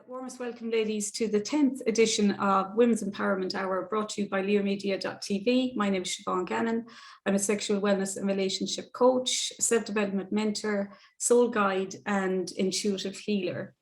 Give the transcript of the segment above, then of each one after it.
Warmest welcome, ladies, to the 10th edition of Women's Empowerment Hour, brought to you by learmedia.tv. My name is Siobhan Gannon. I'm a sexual wellness and relationship coach, self-development mentor, soul guide, and intuitive healer.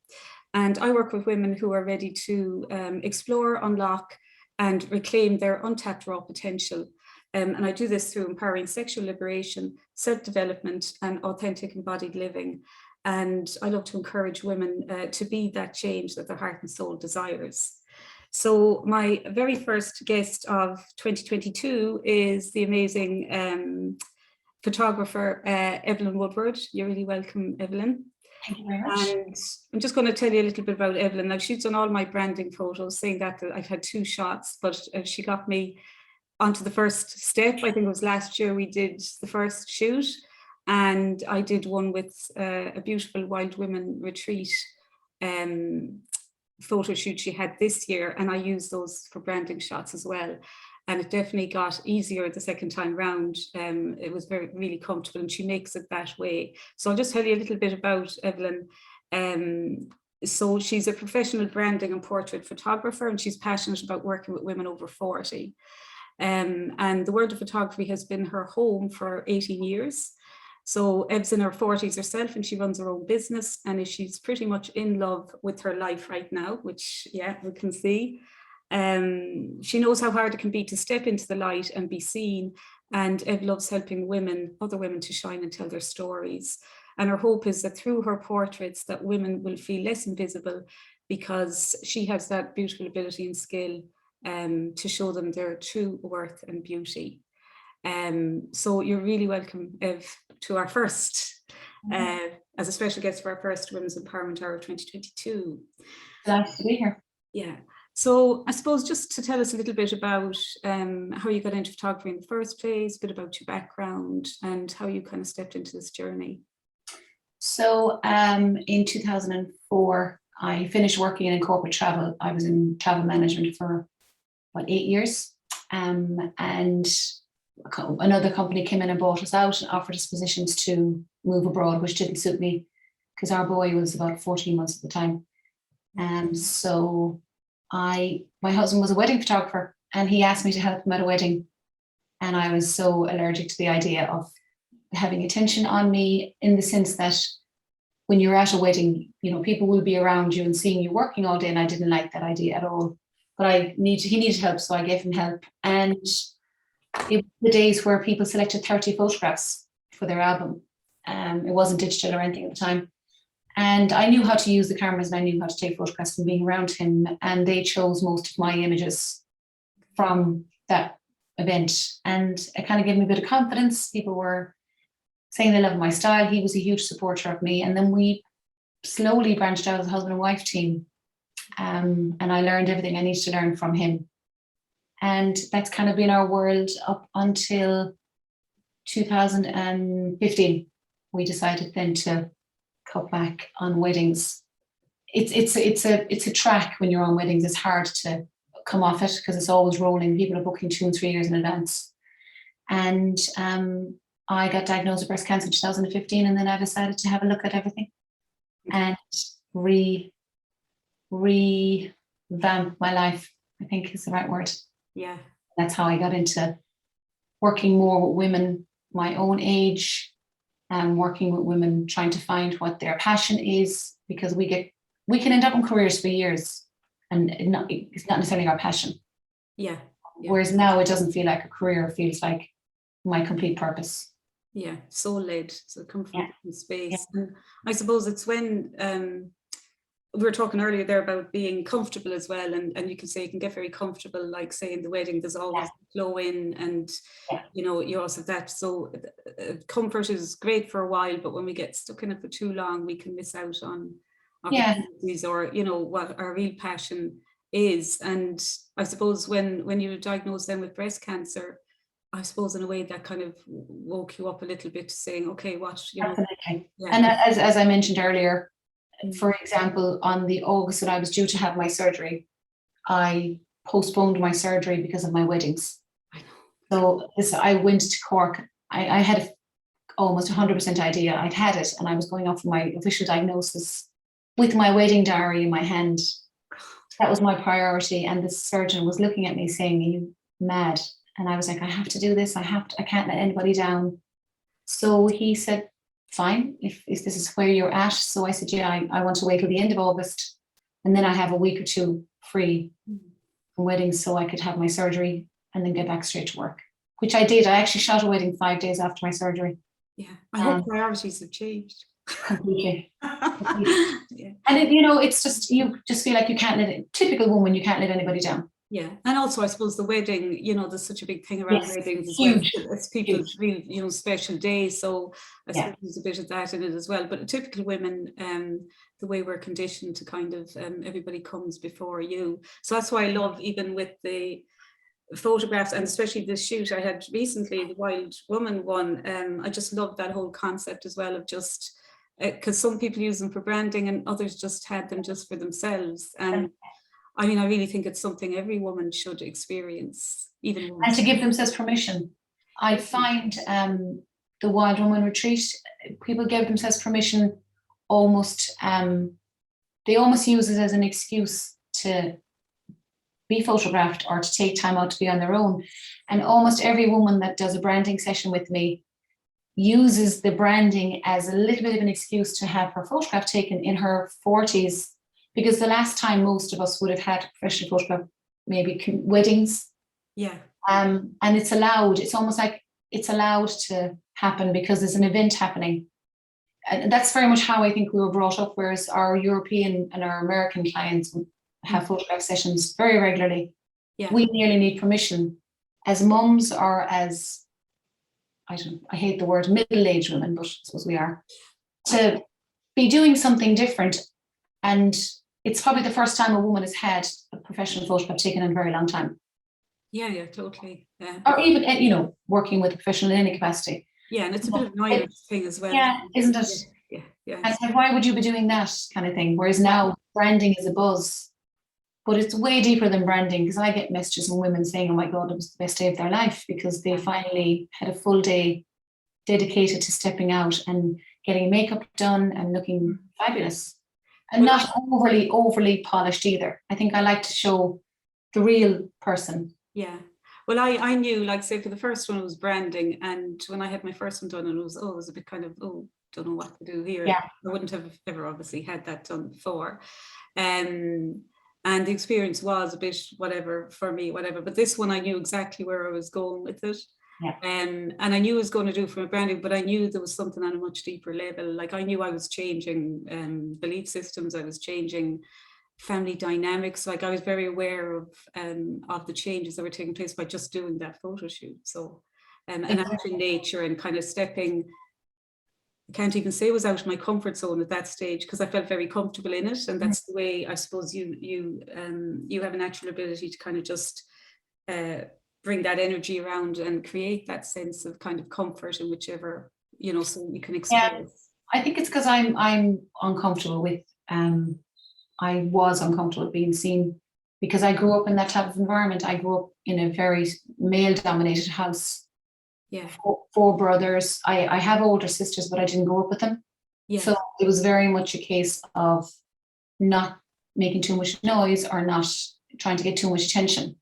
And I work with women who are ready to explore, unlock, and reclaim their untapped raw potential. And I do this through empowering sexual liberation, self-development, and authentic embodied living. And I love to encourage women to be that change that their heart and soul desires. So my very first guest of 2022 is the amazing photographer, Evelyn Woodward. You're really welcome, Evelyn. Thank you very much. And I'm just going to tell you a little bit about Evelyn. Now, she's done all my branding photos, saying that I've had 2 shots, but she got me onto the first step. I think it was last year we did the first shoot. And I did one with a beautiful Wild Women retreat photo shoot she had this year. And I used those for branding shots as well. And it definitely got easier the second time round. It was really comfortable, and she makes it that way. So I'll just tell you a little bit about Evelyn. So she's a professional branding and portrait photographer, and she's passionate about working with women over 40. And the world of photography has been her home for 18 years. So Ev's in her 40s herself, and she runs her own business, and she's pretty much in love with her life right now, which, yeah, we can see. She knows how hard it can be to step into the light and be seen, and Ev loves helping other women to shine and tell their stories. And her hope is that through her portraits that women will feel less invisible, because she has that beautiful ability and skill to show them their true worth and beauty. So you're really welcome, Ev, to our first, as a special guest for our first Women's Empowerment Hour of 2022. Nice to be here. Yeah. So I suppose just to tell us a little bit about how you got into photography in the first place, a bit about your background and how you kind of stepped into this journey. So in 2004, I finished working in corporate travel. I was in travel management for about 8 years. And another company came in and bought us out and offered us positions to move abroad, which didn't suit me because our boy was about 14 months at the time. So my husband was a wedding photographer, and he asked me to help him at a wedding. And I was so allergic to the idea of having attention on me, in the sense that when you're at a wedding, you know, people will be around you and seeing you working all day. And I didn't like that idea at all, but he needed help. So I gave him help. And it was the days where people selected 30 photographs for their album. It wasn't digital or anything at the time. And I knew how to use the cameras, and I knew how to take photographs from being around him. And they chose most of my images from that event. And it kind of gave me a bit of confidence. People were saying they loved my style. He was a huge supporter of me. And then we slowly branched out as a husband and wife team. And I learned everything I needed to learn from him. And that's kind of been our world up until 2015. We decided then to cut back on weddings. It's a track when you're on weddings. It's hard to come off it because it's always rolling. People are booking 2 and 3 years in advance. And I got diagnosed with breast cancer in 2015, and then I decided to have a look at everything and revamp my life, I think is the right word. Yeah. That's how I got into working more with women my own age, and working with women trying to find what their passion is, because we can end up in careers for years and it's not necessarily our passion. Yeah. Whereas now it doesn't feel like a career, it feels like my complete purpose. Yeah, soul led. So come from space. Yeah. And I suppose it's when we were talking earlier there about being comfortable as well, and you can say you can get very comfortable, like say in the wedding there's always flow in, and you know, you also have that. So comfort is great for a while, but when we get stuck in it for too long, we can miss out on opportunities or, you know, what our real passion is. And I suppose when you were diagnosed then with breast cancer, I suppose in a way that kind of woke you up a little bit, saying, okay, what, you know. Absolutely. And as I mentioned earlier, for example, on the August that I was due to have my surgery, I postponed my surgery because of my weddings. So I went to Cork. I had almost 100% idea I'd had it, and I was going off for my official diagnosis with my wedding dowry in my hand. That was my priority. And the surgeon was looking at me saying, "Are you mad?" And I was like, "I have to do this. I can't let anybody down." So he said, "Fine, if this is where you're at." So I said, "Yeah, I want to wait till the end of August. And then I have a week or two free from weddings so I could have my surgery and then get back straight to work," which I did. I actually shot a wedding 5 days after my surgery. Yeah, I hope priorities have changed. Completely. Yeah. And it's just, you just feel like you can't typical woman, you can't let anybody down. Yeah, and also I suppose the wedding, there's such a big thing around weddings as huge, well. It's people's real, special day. So I suppose Yeah. there's a bit of that in it as well. But typical women, the way we're conditioned to kind of everybody comes before you. So that's why I love, even with the photographs, and especially this shoot I had recently, the Wild Woman one. I just love that whole concept as well of just because some people use them for branding and others just had them just for themselves. And I mean, I really think it's something every woman should experience, even once. And to give themselves permission. I find the Wild Woman retreat, people give themselves permission almost, they almost use it as an excuse to be photographed or to take time out to be on their own. And almost every woman that does a branding session with me uses the branding as a little bit of an excuse to have her photograph taken in her 40s, because the last time most of us would have had a professional photograph, maybe weddings. Yeah. And it's allowed, it's almost like it's allowed to happen because there's an event happening. And that's very much how I think we were brought up, whereas our European and our American clients have photograph sessions very regularly. Yeah. We nearly need permission as mums or as, I hate the word middle-aged women, but I suppose we are, to be doing something different. And it's probably the first time a woman has had a professional photograph taken in a very long time. Yeah, totally. Yeah. Or even, working with a professional in any capacity. Yeah, and it's a bit of an Irish thing as well. Yeah, isn't it? Yeah. And why would you be doing that kind of thing? Whereas now branding is a buzz, but it's way deeper than branding, because I get messages from women saying, "Oh my God, it was the best day of their life," because they finally had a full day dedicated to stepping out and getting makeup done and looking fabulous. And not overly polished either. I think I like to show the real person. Yeah. Well, I knew, like, say, for the first one it was branding, and when I had my first one done, it was a bit kind of, don't know what to do here. Yeah. I wouldn't have ever obviously had that done before. And the experience was a bit whatever for me, but this one I knew exactly where I was going with it. Yeah. And I knew I was going to do it from a branding, but I knew there was something on a much deeper level. Like, I knew I was changing belief systems, I was changing family dynamics. Like, I was very aware of the changes that were taking place by just doing that photo shoot. So and out in nature and kind of stepping, I can't even say it was out of my comfort zone at that stage, because I felt very comfortable in it. And that's the way, I suppose, you have a natural ability to kind of just bring that energy around and create that sense of kind of comfort in whichever, so you can express. Yeah, I think it's because I'm uncomfortable with, I was uncomfortable with being seen, because I grew up in that type of environment. I grew up in a very male-dominated house. Yeah. Four brothers. I have older sisters, but I didn't grow up with them. Yeah. So it was very much a case of not making too much noise or not trying to get too much attention.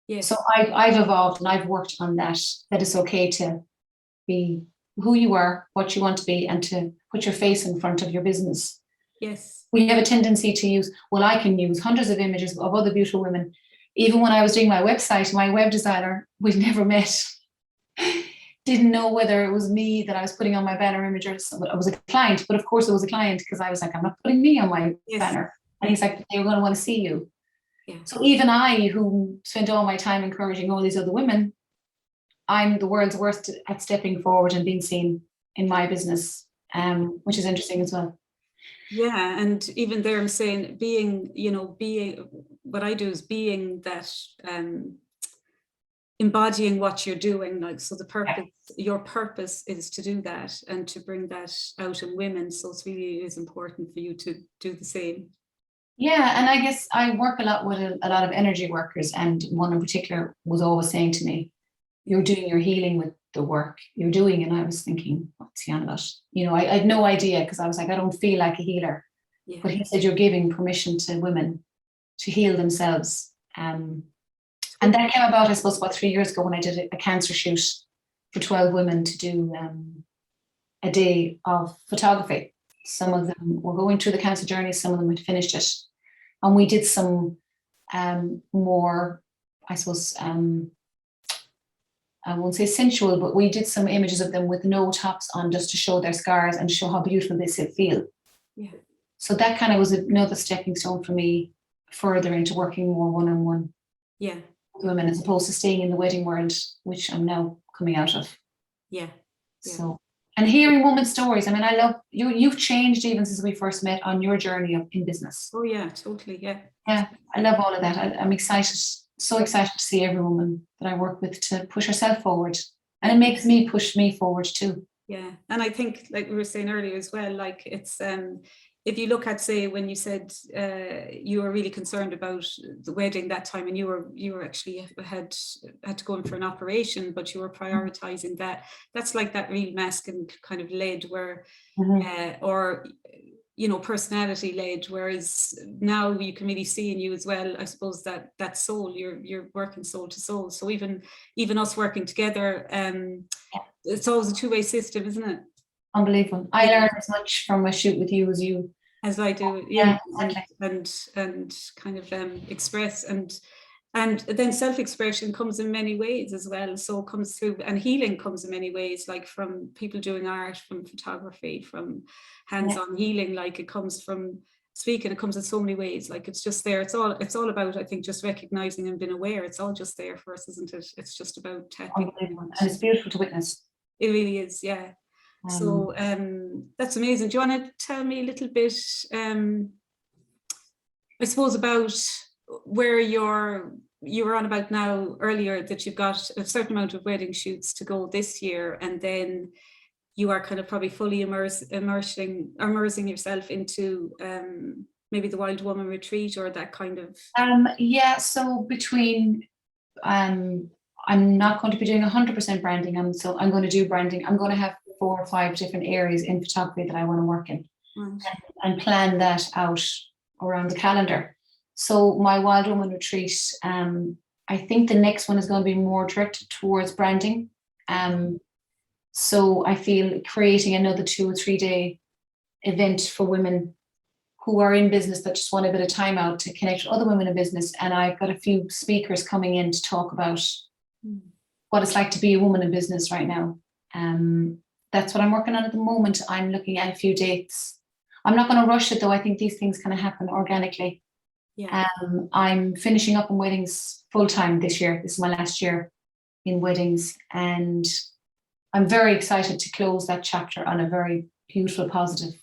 Yes. So I've evolved and I've worked on that it's okay to be who you are, what you want to be, and to put your face in front of your business. Yes. We have a tendency to use, I can use hundreds of images of other beautiful women. Even when I was doing my website, my web designer, we'd never met, didn't know whether it was me that I was putting on my banner image or it was a client. But of course it was a client, because I was like, I'm not putting me on my banner. And he's like, they were going to want to see you. Yeah. So even I, who spent all my time encouraging all these other women, I'm the world's worst at stepping forward and being seen in my business, which is interesting as well. Yeah, and even there I'm saying being what I do is being that, embodying what you're doing, like, so the purpose, your purpose is to do that and to bring that out in women. So it's really is important for you to do the same. Yeah, and I guess I work a lot with a lot of energy workers, and one in particular was always saying to me, "You're doing your healing with the work you're doing." And I was thinking, what's he on about? I had no idea, because I was like, I don't feel like a healer. Yeah. But he said you're giving permission to women to heal themselves. And that came about, I suppose, about 3 years ago when I did a cancer shoot for 12 women to do a day of photography. Some of them were going through the cancer journey, some of them had finished it. And we did some more, I suppose, I won't say sensual, but we did some images of them with no tops on, just to show their scars and show how beautiful they still feel. Yeah. So that kind of was another stepping stone for me further into working more one-on-one Yeah. with women, as opposed to staying in the wedding world, which I'm now coming out of. Yeah. So, and hearing women's stories. I mean, I love you. You've changed even since we first met on your journey in business. Oh yeah, totally. Yeah. Yeah, I love all of that. I'm excited, so excited to see every woman that I work with to push herself forward. And it makes me push me forward too. Yeah. And I think, like we were saying earlier as well, like it's if you look at, say, when you said you were really concerned about the wedding that time, and you were actually had to go in for an operation, but you were prioritizing that. That's like that real masculine kind of led, where or personality led, whereas now you can really see in you as well, I suppose, that soul, you're working soul to soul. So even us working together, it's always a two-way system, isn't it? Unbelievable. I learn as much from a shoot with you as I do. Yeah, and kind of express, and then self-expression comes in many ways as well. So it comes through, and healing comes in many ways, like from people doing art, from photography, from hands-on healing. Like it comes from speaking, it comes in so many ways. Like it's just there. It's all about, I think, just recognizing and being aware. It's all just there for us, isn't it? It's just about tapping. And it's beautiful to witness. It really is, yeah. So that's amazing. Do you want to tell me a little bit, I suppose, about where you were on about now earlier, that you've got a certain amount of wedding shoots to go this year, and then you are kind of probably fully immersing yourself into maybe the Wild Woman Retreat, or that kind of. Yeah. So between I'm not going to be doing 100% branding. I'm going to do branding. I'm going to have 4 or 5 different areas in photography that I want to work in, and plan that out around the calendar. So my Wild Woman Retreat, I think the next one is going to be more directed towards branding. So I feel creating another 2 or 3 day event for women who are in business that just want a bit of time out to connect with other women in business. And I've got a few speakers coming in to talk about what it's like to be a woman in business right now. That's what I'm working on at the moment. I'm looking at a few dates. I'm not going to rush it, though. I think these things kind of happen organically. Yeah. I'm finishing up in weddings full time this year. This is my last year in weddings, and I'm very excited to close that chapter on a very beautiful, positive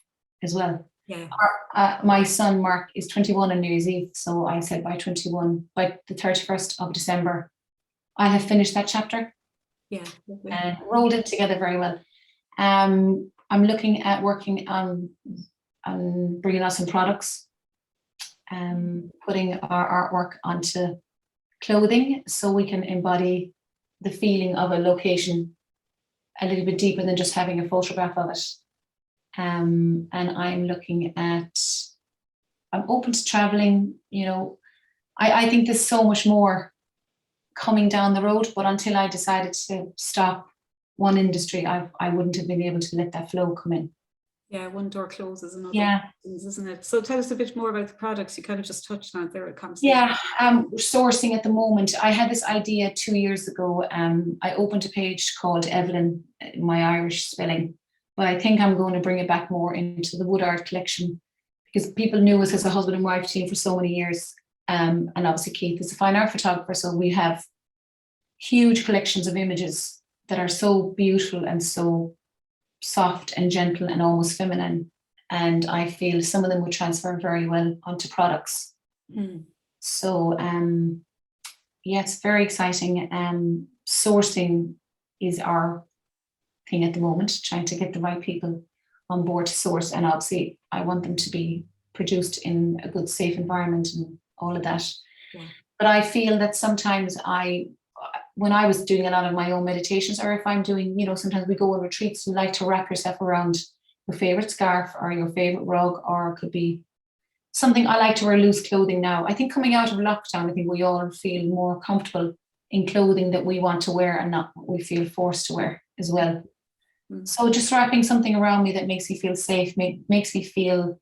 as well. Yeah. My son Mark is 21 on New Year's Eve, so I said by the 31st of December, I have finished that chapter. Yeah. And rolled it together very well. I'm looking at working on bringing out some products, putting our artwork onto clothing, so we can embody the feeling of a location a little bit deeper than just having a photograph of it. And I'm open to traveling. I think there's so much more coming down the road, but until I decided to stop one industry, I wouldn't have been able to let that flow come in. Yeah, one door closes another. Yeah, isn't it? So tell us a bit more about the products. You kind of just touched on it there at conversation. Yeah, sourcing at the moment. I had this idea 2 years ago. I opened a page called Evelyn, my Irish spelling, but I think I'm going to bring it back more into the Woodard collection, because people knew us as a husband and wife team for so many years. And obviously Keith is a fine art photographer, so we have huge collections of images that are so beautiful and so soft and gentle and almost feminine, and I feel some of them would transfer very well onto products. So yeah, it's very exciting. Sourcing is our thing at the moment, trying to get the right people on board to source, and obviously I want them to be produced in a good, safe environment and all of that. But I feel that sometimes when I was doing a lot of my own meditations, or if I'm doing, sometimes we go on retreats, you like to wrap yourself around your favorite scarf or your favorite rug, or it could be something I like to wear loose clothing now. I think coming out of lockdown, I think we all feel more comfortable in clothing that we want to wear and not what we feel forced to wear as well. So just wrapping something around me that makes me feel safe, makes me feel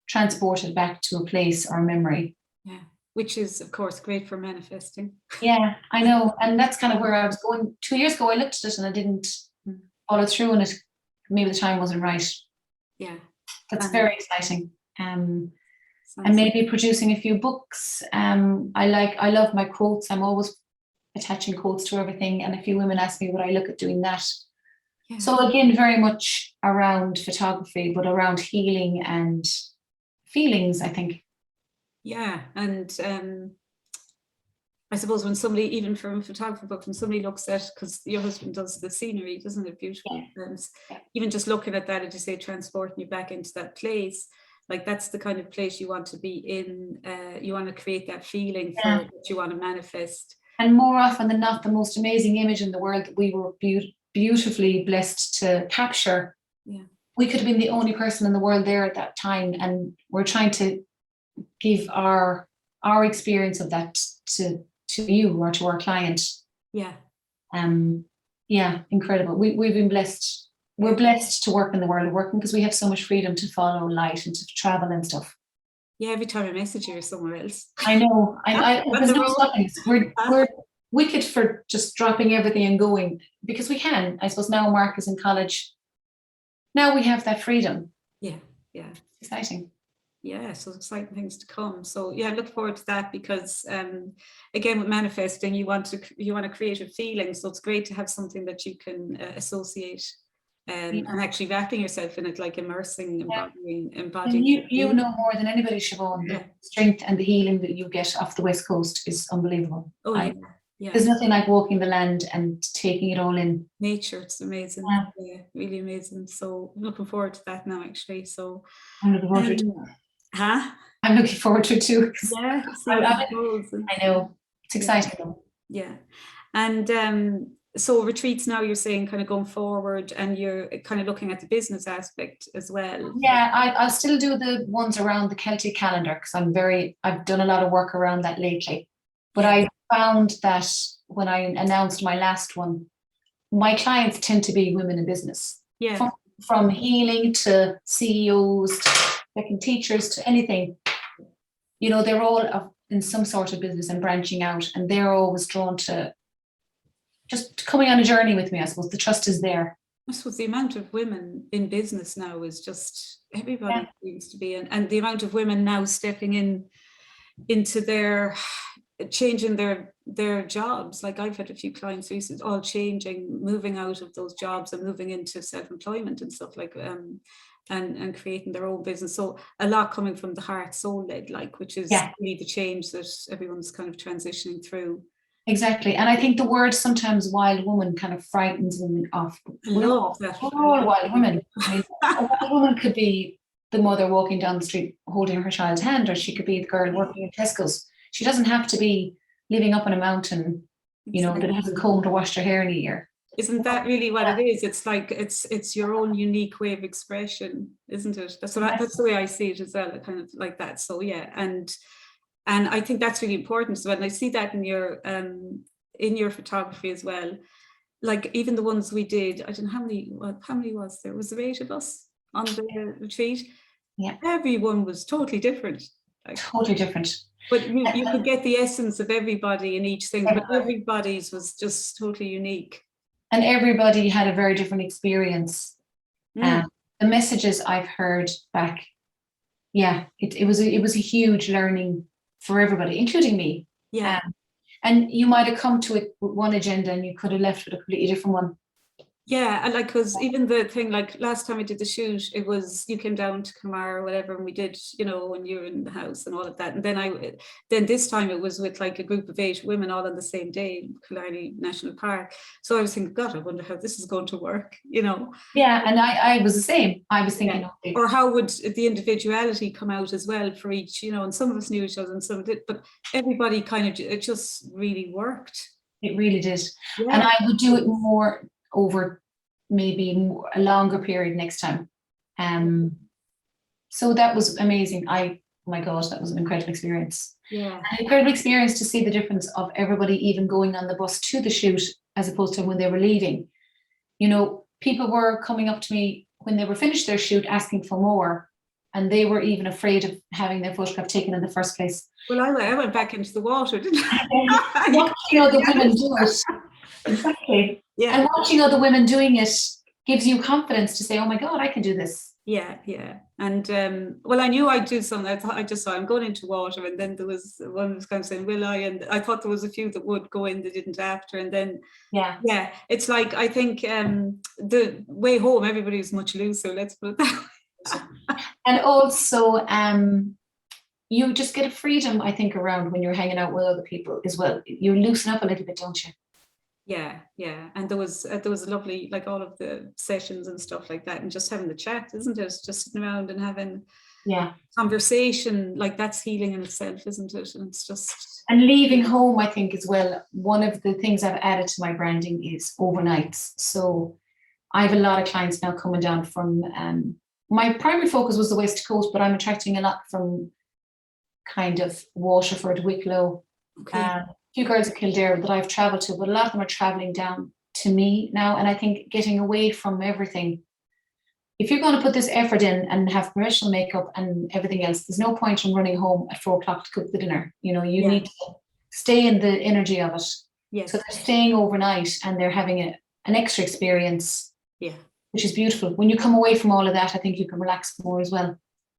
transported back to a place or a memory. Yeah, which is of course great for manifesting. Yeah, I know. And that's kind of where I was going. 2 years ago, I looked at it and I didn't follow through on it. Maybe the time wasn't right. Yeah. That's very exciting. And maybe producing a few books. I love my quotes. I'm always attaching quotes to everything. And a few women ask me would I look at doing that. Yeah. So again, very much around photography, but around healing and feelings, I think. Yeah. And I suppose when somebody, even from a photography book, when somebody looks at, because your husband does the scenery, doesn't it? Beautiful. Yeah. Even just looking at that, as you say, transporting you back into that place, like that's the kind of place you want to be in. You want to create that feeling for what you want to manifest. And more often than not, the most amazing image in the world that we were beautifully blessed to capture. Yeah. We could have been the only person in the world there at that time, and we're trying to give our experience of that to you or to our client. Yeah. Yeah, incredible. We've been blessed. We're blessed to work in the world of working because we have so much freedom to follow light and to travel and stuff. Yeah, every time I message you, you're somewhere else. I know. There's no stopping us. We're wicked for just dropping everything and going because we can. I suppose now Mark is in college. Now we have that freedom. Yeah, yeah. It's exciting. Yeah, so exciting things to come. So yeah, I look forward to that because again, with manifesting, you want to create a feeling. So it's great to have something that you can associate and actually wrapping yourself in it, like immersing, embodying. And you know more than anybody, Siobhan. The strength and the healing that you get off the West Coast is unbelievable. Oh yeah. There's nothing like walking the land and taking it all in. Nature, it's amazing. Yeah, really amazing. So I'm looking forward to that now, actually. So I'm looking forward to it. Huh? I'm looking forward to it too. Yeah, I know. It's exciting though. Yeah. And so retreats now, you're saying kind of going forward and you're kind of looking at the business aspect as well. Yeah, I'll still do the ones around the Celtic calendar because I've done a lot of work around that lately. But I found that when I announced my last one, my clients tend to be women in business. Yeah. From healing to CEOs to second teachers to anything. You know, they're all in some sort of business and branching out, and they're always drawn to just coming on a journey with me. I suppose the trust is there. I suppose the amount of women in business now is just everybody seems to be, and the amount of women now stepping into their changing their jobs. Like I've had a few clients recently all changing, moving out of those jobs and moving into self-employment and stuff like and creating their own business. So a lot coming from the heart soul led, like, which is really the change that everyone's kind of transitioning through. Exactly. And I think the word sometimes wild woman kind of frightens women off. We're all wild women. I mean, a wild woman could be the mother walking down the street holding her child's hand, or she could be the girl working in Tesco's. She doesn't have to be living up on a mountain, that hasn't combed or washed her hair in a year. Isn't that really what it is? It's like it's your own unique way of expression, isn't it? That's the way I see it as well, kind of like that. So yeah, and I think that's really important. So when I see that in your photography as well, like even the ones we did, I don't know how many was there? Was there 8 of us on the retreat? Yeah, everyone was totally different. Like, totally different. But you could get the essence of everybody in each thing, but everybody's was just totally unique. And everybody had a very different experience. The messages I've heard back, it was a huge learning for everybody, including me. Yeah. And you might have come to it with one agenda and you could have left with a completely different one. Yeah, and like, because even the thing, like last time I did the shoot, it was you came down to Connamara or whatever, and we did, when you were in the house and all of that. And then this time it was with like a group of 8 women all on the same day in Killarney National Park. So I was thinking, God, I wonder how this is going to work, Yeah, and I was the same. I was thinking, or how would the individuality come out as well for each, and some of us knew each other and some did, but everybody kind of, it just really worked. It really did. Yeah. And I would do it more over maybe a longer period next time. So that was amazing. I oh my God, that was an incredible experience. Yeah. An incredible experience to see the difference of everybody even going on the bus to the shoot as opposed to when they were leaving. You know, people were coming up to me when they were finished their shoot asking for more, and they were even afraid of having their photograph taken in the first place. Well, I went back into the water, didn't I? Watching other women do it. Exactly. Yeah. And watching other women doing it gives you confidence to say, oh my God, I can do this. Yeah, yeah. And well, I knew I'd do something. I just saw I'm going into water, and then there was one who was kind of saying, will I? And I thought there was a few that would go in, they didn't after. And then yeah, it's like, I think the way home, everybody was much looser, let's put it that way. And also you just get a freedom, I think, around when you're hanging out with other people as well. You loosen up a little bit, don't you? Yeah, yeah. And there was a lovely, like, all of the sessions and stuff like that, and just having the chat, isn't it? Just sitting around and having conversation, like, that's healing in itself, isn't it? And it's just, and leaving home, I think, as well, one of the things I've added to my branding is overnights. So I have a lot of clients now coming down from my primary focus was the West Coast, but I'm attracting a lot from kind of Waterford, Wicklow, a few girls at Kildare that I've travelled to, but a lot of them are travelling down to me now. And I think getting away from everything, if you're going to put this effort in and have professional makeup and everything else, there's no point in running home at 4 o'clock to cook the dinner. You know, you need to stay in the energy of it. Yes. So they're staying overnight and they're having an extra experience, which is beautiful. When you come away from all of that, I think you can relax more as well.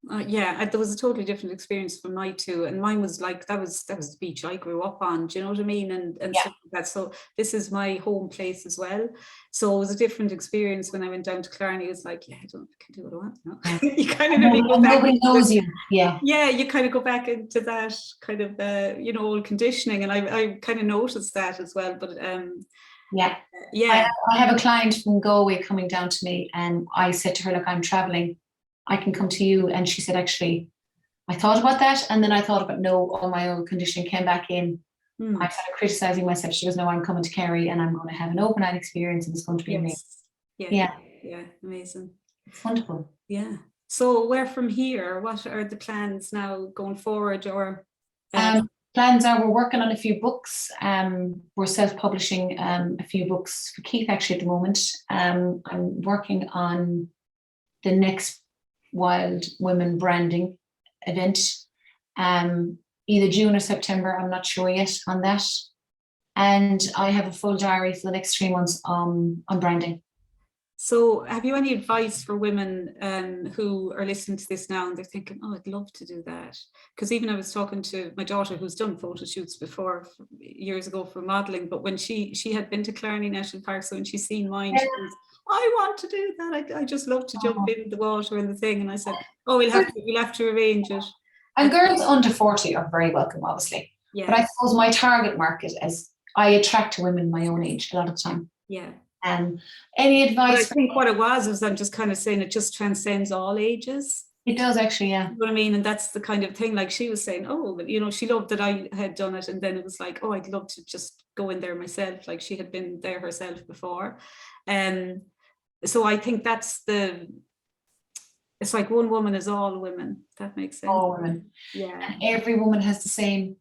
There was a totally different experience for my two, and mine was like, that was the beach I grew up on, do you know what I mean? And stuff like that. So this is my home place as well. So it was a different experience when I went down to Clarny. It was like, I can do what I want now. You kind of nobody knows you. Yeah, you kind of go back into that kind of old conditioning, and I kind of noticed that as well. But I have a client from Galway coming down to me, and I said to her, look, I'm traveling, I can come to you. And she said, actually, I thought about that, and then I thought about, no, all my old conditioning came back in. I started criticizing myself. She goes, no, I'm coming to Kerry and I'm going to have an overnight experience, and it's going to be amazing. Yeah, amazing. It's wonderful. Yeah. So where from here? What are the plans now going forward? Or plans are, we're working on a few books. We're self-publishing a few books for Keith actually at the moment. I'm working on the next Wild Women branding event, either June or September, I'm not sure yet on that. And I have a full diary for the next 3 months on branding. So have you any advice for women who are listening to this now and they're thinking, oh, I'd love to do that? Because even I was talking to my daughter who's done photo shoots before years ago for modelling, but when she had been to Clarny National Park, so when she's seen mine, she goes, I want to do that. I just love to jump in the water and the thing. And I said, oh, we'll have to arrange it. And girls under 40 are very welcome, obviously. Yeah. But I suppose my target market is I attract women my own age a lot of the time. Yeah. Any advice? But I think what it was I'm just kind of saying it just transcends all ages. It does actually, yeah. You know what I mean? And that's the kind of thing, like she was saying, oh, but she loved that I had done it. And then it was like, oh, I'd love to just go in there myself. Like she had been there herself before. So I think it's like one woman is all women. That makes sense. All women. Yeah. And every woman has the same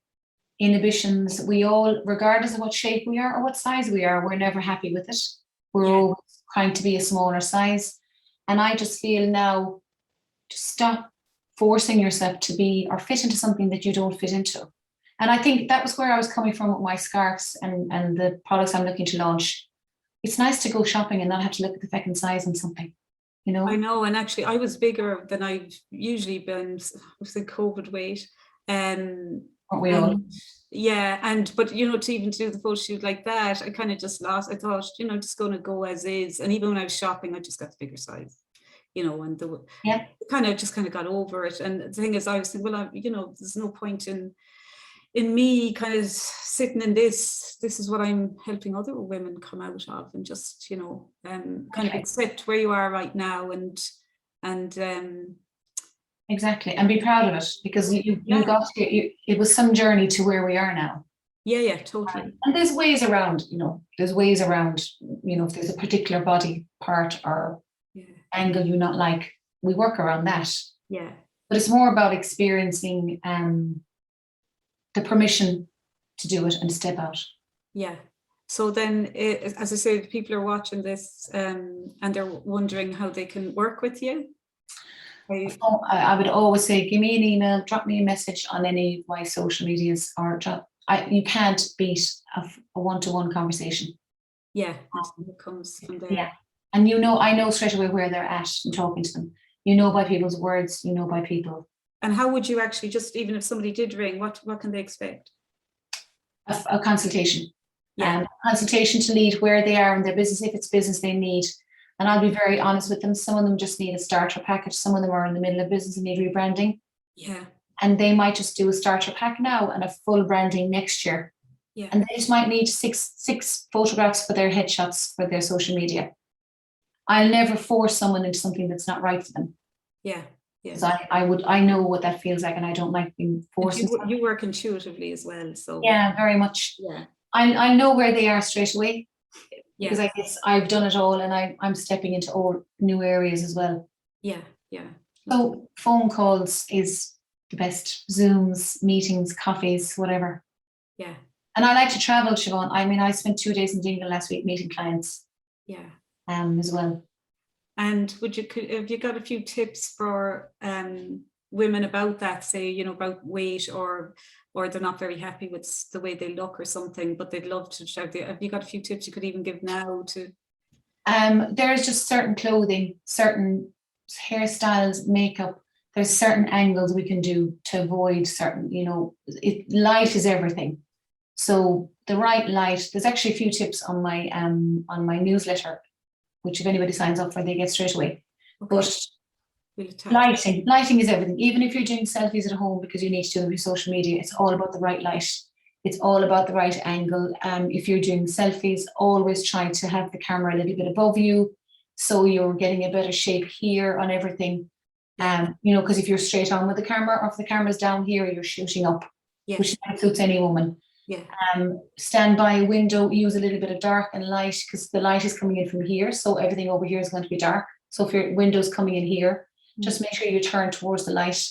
inhibitions. We all, regardless of what shape we are or what size we are, we're never happy with it. We're always trying to be a smaller size. And I just feel now, just stop forcing yourself to be or fit into something that you don't fit into. And I think that was where I was coming from with my scarves and the products I'm looking to launch. It's nice to go shopping and not have to look at the feckin' size on something, I know, and actually I was bigger than I've usually been with the COVID weight. Aren't we all? Yeah, but to even do the photo shoot like that, I kind of just lost. I thought, just going to go as is. And even when I was shopping, I just got the bigger size, and kind of got over it. And the thing is, I was thinking, well, there's no point in me kind of sitting in this is what I'm helping other women come out of, and just, kind of accept where you are right now and exactly, and be proud of it, because you got it was some journey to where we are now. Yeah, totally. And there's ways around, if there's a particular body part or angle you not like, we work around that. Yeah. But it's more about experiencing the permission to do it and step out. Yeah. So then, as I said, people are watching this and they're wondering how they can work with you. I would always say, give me an email, drop me a message on any of my social medias, or you can't beat a one-to-one conversation. Yeah, it comes from there. Yeah, and I know straight away where they're at and talking to them. You know by people's words, you know by people. And how would you actually, just even if somebody did ring, what can they expect? A consultation. Yeah. Consultation to lead where they are in their business, if it's business they need. And I'll be very honest with them. Some of them just need a starter package. Some of them are in the middle of business and need rebranding. Yeah. And they might just do a starter pack now and a full branding next year. Yeah. And they just might need six photographs for their headshots for their social media. I'll never force someone into something that's not right for them. Yeah. Yeah. Because I know what that feels like, and I don't like being forced. You work intuitively as well. So yeah, very much. Yeah. I know where they are straight away. Yeah. Because I guess I've done it all, and I'm stepping into all new areas as well. Yeah, yeah. So phone calls is the best. Zooms, meetings, coffees, whatever. Yeah. And I like to travel, Siobhan. I mean, I spent 2 days in Dingle last week meeting clients. Yeah. As well. And have you got a few tips for women about that? Say, about weight, or they're not very happy with the way they look or something, but they'd love to try. Have you got a few tips you could even give now to? There's just certain clothing, certain hairstyles, makeup. There's certain angles we can do to avoid certain, light is everything. So the right light, there's actually a few tips on my newsletter, which if anybody signs up for, they get straight away. Okay. But lighting is everything. Even if you're doing selfies at home because you need to do them on social media, it's all about the right light. It's all about the right angle. If you're doing selfies, always try to have the camera a little bit above you, so you're getting a better shape here on everything. Because if you're straight on with the camera, or if the camera's down here, you're shooting up, which suits any woman. Yeah. Stand by a window, use a little bit of dark and light, because the light is coming in from here, so everything over here is going to be dark. So if your window's coming in here, just make sure you turn towards the light.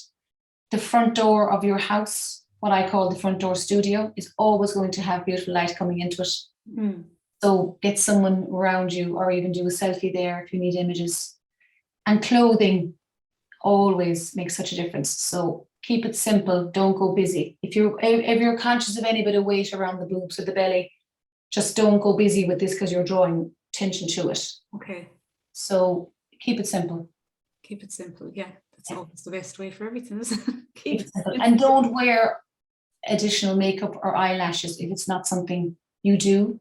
The front door of your house, what I call the front door studio, is always going to have beautiful light coming into it. So get someone around you, or even do a selfie there if you need images. And clothing always makes such a difference. So keep it simple, don't go busy. If you're conscious of any bit of weight around the boobs or the belly, just don't go busy with this, because you're drawing attention to it. Okay. So keep it simple. Keep it simple, yeah. That's always the best way for everything, isn't it? Keep it simple. And don't wear additional makeup or eyelashes if it's not something you do.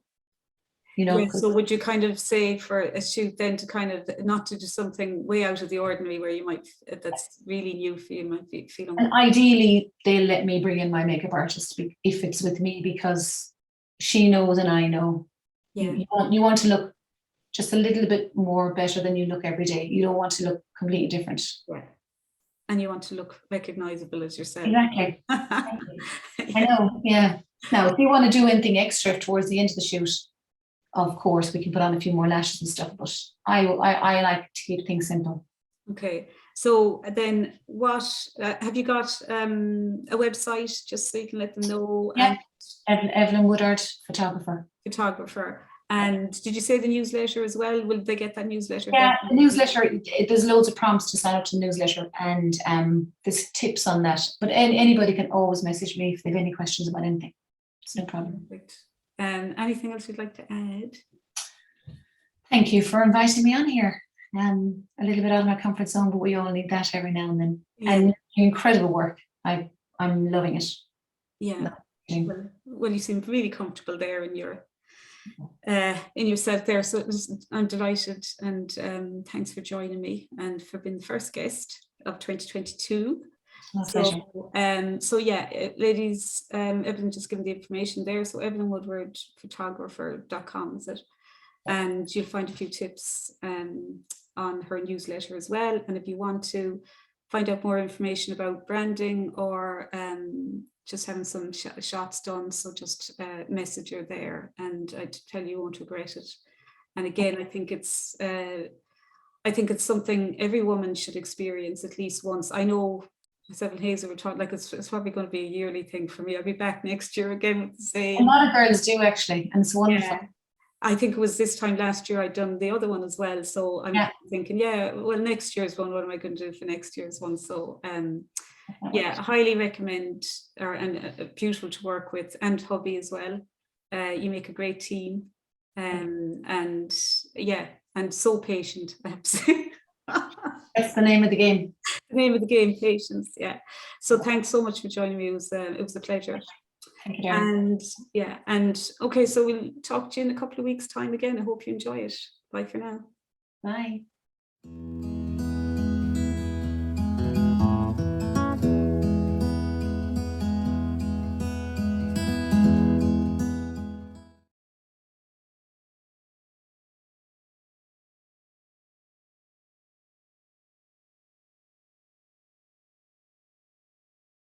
So would you kind of say for a shoot then to kind of not to do something way out of the ordinary, where you might, that's really new for you, might be feeling. And ideally they'll let me bring in my makeup artist if it's with me, because she knows and I know. Yeah. You want to look just a little bit more better than you look every day. You don't want to look completely different. Yeah. And you want to look recognizable as yourself. Exactly. I know, yeah. Now, if you want to do anything extra towards the end of the shoot, of course, we can put on a few more lashes and stuff, but I like to keep things simple. Okay. So then what, have you got a website, just so you can let them know? Yeah, Evelyn Woodard, photographer. And did you say the newsletter as well? Will they get that newsletter? Yeah, the newsletter, there's loads of prompts to sign up to the newsletter, and there's tips on that. But anybody can always message me if they have any questions about anything. It's no problem. Perfect. Anything else you'd like to add? Thank you for inviting me on here. A little bit out of my comfort zone, but we all need that every now and then. Yeah. And incredible work. I'm loving it. Yeah. Well, you seem really comfortable there in yourself there. So I'm delighted, and thanks for joining me and for being the first guest of 2022. So yeah, ladies, Evelyn just given the information there. So Evelyn Woodward photographer.com is it, and you'll find a few tips on her newsletter as well. And if you want to find out more information about branding, or just having some shots done, so just message her there, and I tell you won't regret it. And again, I think it's something every woman should experience at least once. I know myself and Hazel were talking, like it's probably going to be a yearly thing for me. I'll be back next year again with the A same. lot of girls do actually, and it's wonderful. Yeah. I think it was this time last year I'd done the other one as well. So I'm thinking, yeah, well, next year's one, what am I going to do for next year's one? So yeah, I highly recommend, and beautiful to work with, and hubby as well. You make a great team, and yeah, and so patient, I have to say. That's the name of the game. The name of the game, patience. Yeah. So thanks so much for joining me. It was a pleasure. Thank you, Darren. And yeah, and okay, so we'll talk to you in a couple of weeks' time again. I hope you enjoy it. Bye for now. Bye.